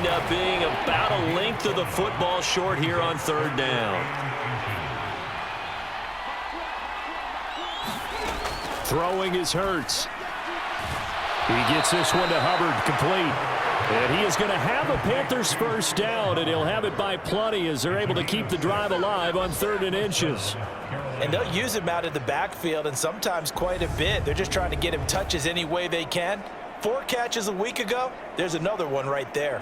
wind up being about a length of the football short here on third down. Throwing is Hurts. He gets this one to Hubbard, complete. And he is going to have a Panthers first down, and he'll have it by plenty as they're able to keep the drive alive on 3rd and inches. And they'll use him out of the backfield, and sometimes quite a bit. They're just trying to get him touches any way they can. 4 catches a week ago, there's another one right there.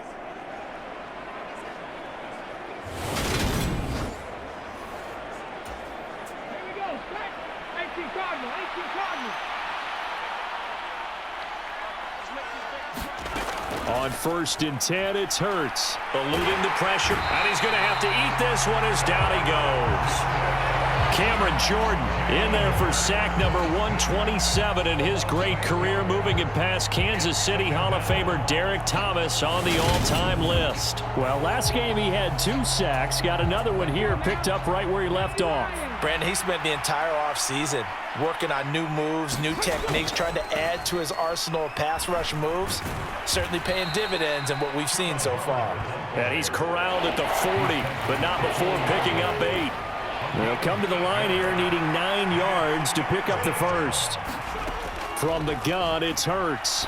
On 1st and 10, it's Hurts. Eluding the pressure, and he's going to have to eat this one as down he goes. Cameron Jordan in there for sack number 127 in his great career, moving it past Kansas City Hall of Famer Derek Thomas on the all-time list. Well, last game he had 2 sacks, got another one here picked up right where he left off. Brandon, he spent the entire offseason working on new moves, new techniques, trying to add to his arsenal of pass rush moves. Certainly paying dividends in what we've seen so far. And he's corralled at the 40, but not before picking up 8. They'll come to the line here needing 9 yards to pick up the first. From the gun, it's Hurts.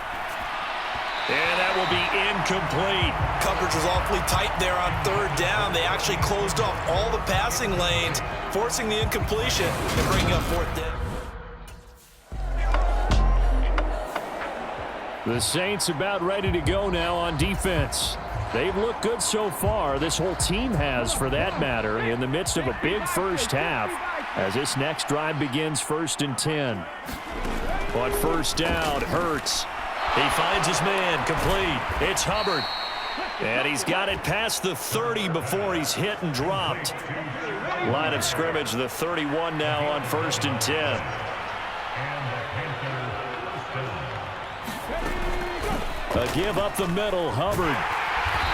And that will be incomplete. Coverage was awfully tight there on 3rd down. They actually closed off all the passing lanes, forcing the incompletion and bringing up 4th down. The Saints about ready to go now on defense. They've looked good so far. This whole team has, for that matter, in the midst of a big first half as this next drive begins 1st and 10. On 1st down, Hurts. He finds his man, complete. It's Hubbard. And he's got it past the 30 before he's hit and dropped. Line of scrimmage, the 31 now on 1st and 10. A give up the middle, Hubbard.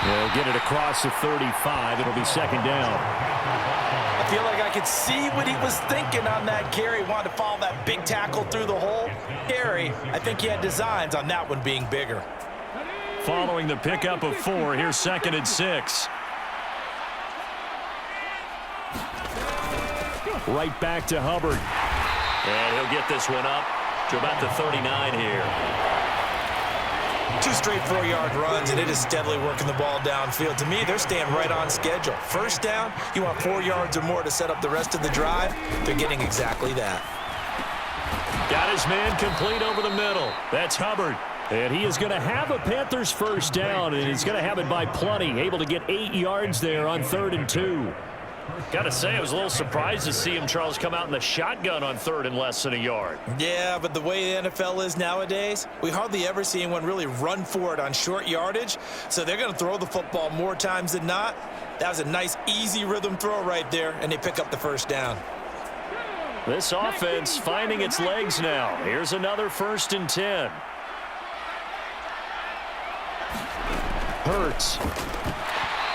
They'll get it across the 35. It'll be 2nd down. I feel like I could see what he was thinking on that carry. He wanted to follow that big tackle through the hole. Carry, I think he had designs on that one being bigger. Following the pickup of 4, here's 2nd and 6. Right back to Hubbard. And he'll get this one up to about the 39 here. 2 straight 4-yard runs, and it is steadily working the ball downfield. To me, they're staying right on schedule. First down, you want 4 yards or more to set up the rest of the drive. They're getting exactly that. Got his man complete over the middle. That's Hubbard. And he is going to have a Panthers first down, and he's going to have it by plenty. Able to get 8 yards there on 3rd and 2. Got to say, I was a little surprised to see him, Charles, come out in the shotgun on 3rd and less than a yard. Yeah, but the way the NFL is nowadays, we hardly ever see anyone really run for it on short yardage. So they're going to throw the football more times than not. That was a nice, easy rhythm throw right there, and they pick up the first down. This offense finding its legs now. Here's another 1st and 10. Hurts.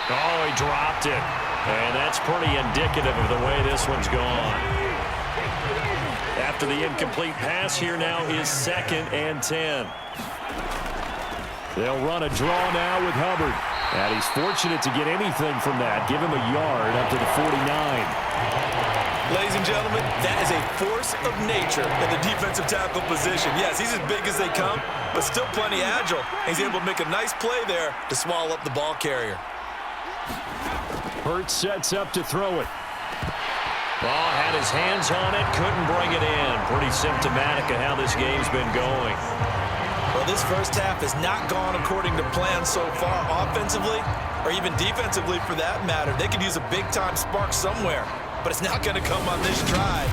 Oh, he dropped it. And that's pretty indicative of the way this one's gone. After the incomplete pass, here now is 2nd and 10. They'll run a draw now with Hubbard. And he's fortunate to get anything from that. Give him a yard up to the 49. Ladies and gentlemen, that is a force of nature in the defensive tackle position. Yes, he's as big as they come, but still plenty agile. He's able to make a nice play there to swallow up the ball carrier. Hurts sets up to throw it. Ball had his hands on it, couldn't bring it in. Pretty symptomatic of how this game's been going. Well, this first half has not gone according to plan so far offensively, or even defensively for that matter. They could use a big-time spark somewhere, but it's not going to come on this drive.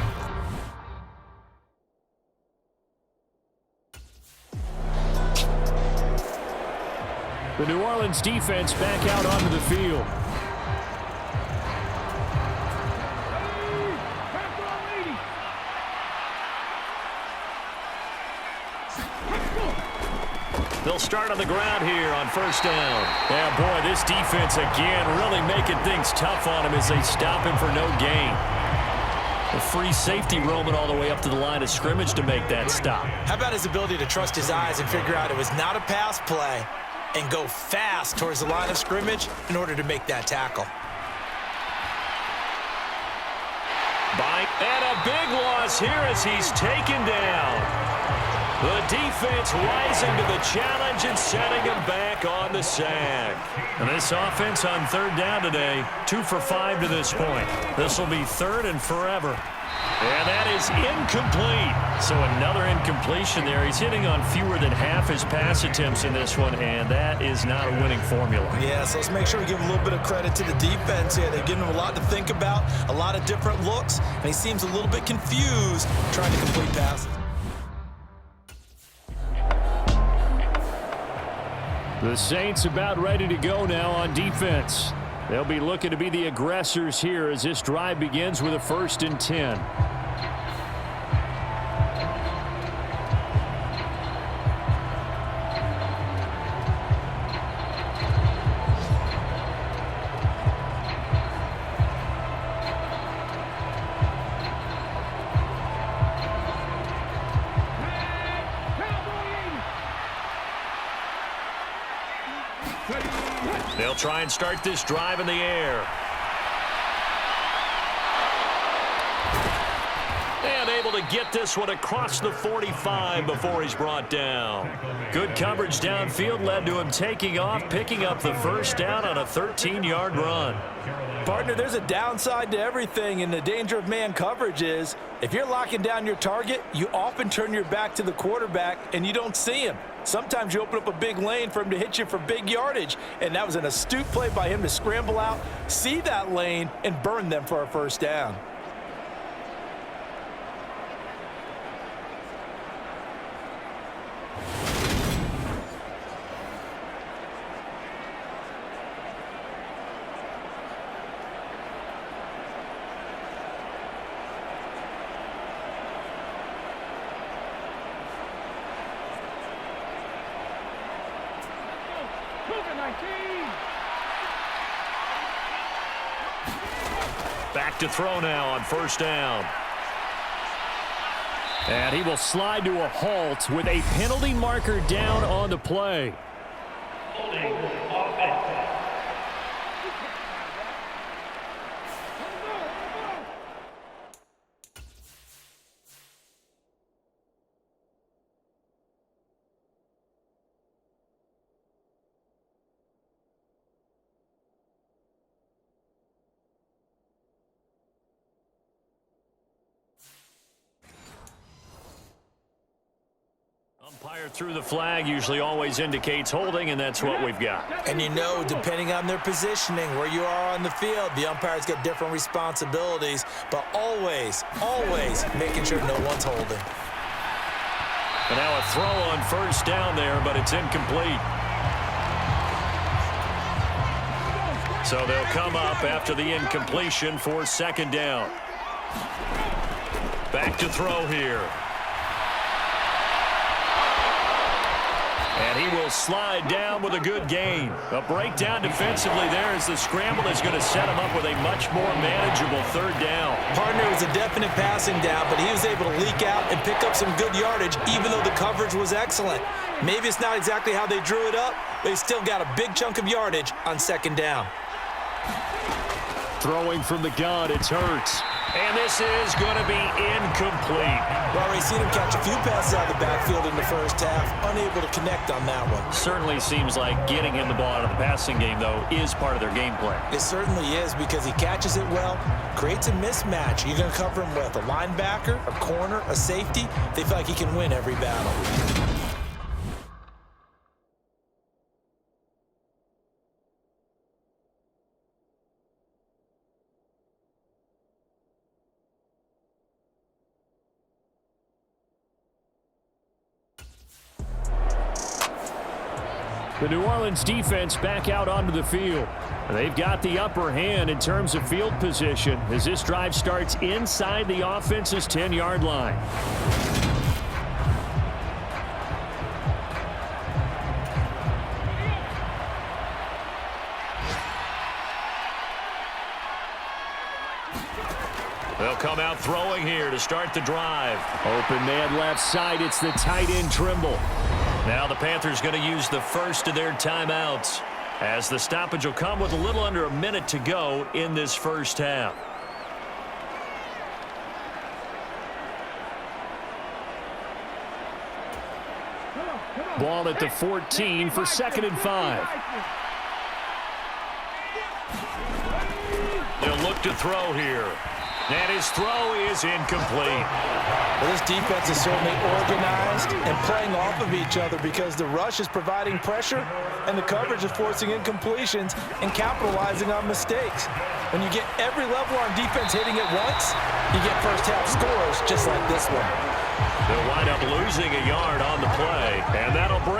The New Orleans defense back out onto the field. They'll start on the ground here on 1st down. Yeah, boy, this defense again really making things tough on him as they stop him for no gain. A free safety roaming all the way up to the line of scrimmage to make that stop. How about his ability to trust his eyes and figure out it was not a pass play, and go fast towards the line of scrimmage in order to make that tackle. And a big loss here as he's taken down. The defense rising to the challenge and setting him back on the sack. And this offense on third down today, 2 for 5 to this point. This will be third and forever. And that is incomplete. So another incompletion there. He's hitting on fewer than half his pass attempts in this one, and that is not a winning formula. Yeah, so let's make sure we give a little bit of credit to the defense here. They're giving him a lot to think about, a lot of different looks, and he seems a little bit confused trying to complete passes. The Saints about ready to go now on defense. They'll be looking to be the aggressors here as this drive begins with a 1st and 10. They'll try and start this drive in the air. And able to get this one across the 45 before he's brought down. Good coverage downfield led to him taking off, picking up the 1st down on a 13-yard run. Partner, there's a downside to everything, and the danger of man coverage is if you're locking down your target, you often turn your back to the quarterback and you don't see him. Sometimes you open up a big lane for him to hit you for big yardage, and that was an astute play by him to scramble out, see that lane, and burn them for a 1st down. Back to throw now on 1st down. And he will slide to a halt with a penalty marker down on the play. Umpire through the flag usually always indicates holding, and that's what we've got. And you know, depending on their positioning, where you are on the field, the umpire's got different responsibilities, but always, always making sure no one's holding. And now a throw on 1st down there, but it's incomplete. So they'll come up after the incompletion for 2nd down. Back to throw here. And he will slide down with a good gain. A breakdown defensively there as the scramble is going to set him up with a much more manageable 3rd down. Partner, was a definite passing down, but he was able to leak out and pick up some good yardage, even though the coverage was excellent. Maybe it's not exactly how they drew it up, but he still got a big chunk of yardage on 2nd down. Throwing from the gun, it's Hurts. And this is going to be incomplete. We've already seen him catch a few passes out of the backfield in the 1st half, unable to connect on that one. Certainly seems like getting him the ball out of the passing game, though, is part of their game plan. It certainly is, because he catches it well, creates a mismatch. You're going to cover him with a linebacker, a corner, a safety. They feel like he can win every battle. The New Orleans defense back out onto the field. They've got the upper hand in terms of field position as this drive starts inside the offense's 10-yard line. They'll come out throwing here to start the drive. Open man left side. It's the tight end Trimble. Now the Panthers going to use the first of their timeouts, as the stoppage will come with a little under a minute to go in this first half. Ball at the 14 for 2nd and 5. They'll look to throw here. And his throw is incomplete. Well, this defense is certainly organized and playing off of each other because the rush is providing pressure and the coverage is forcing incompletions and capitalizing on mistakes. When you get every level on defense hitting at once, you get first-half scores just like this one. They'll wind up losing a yard on the play, and that'll bring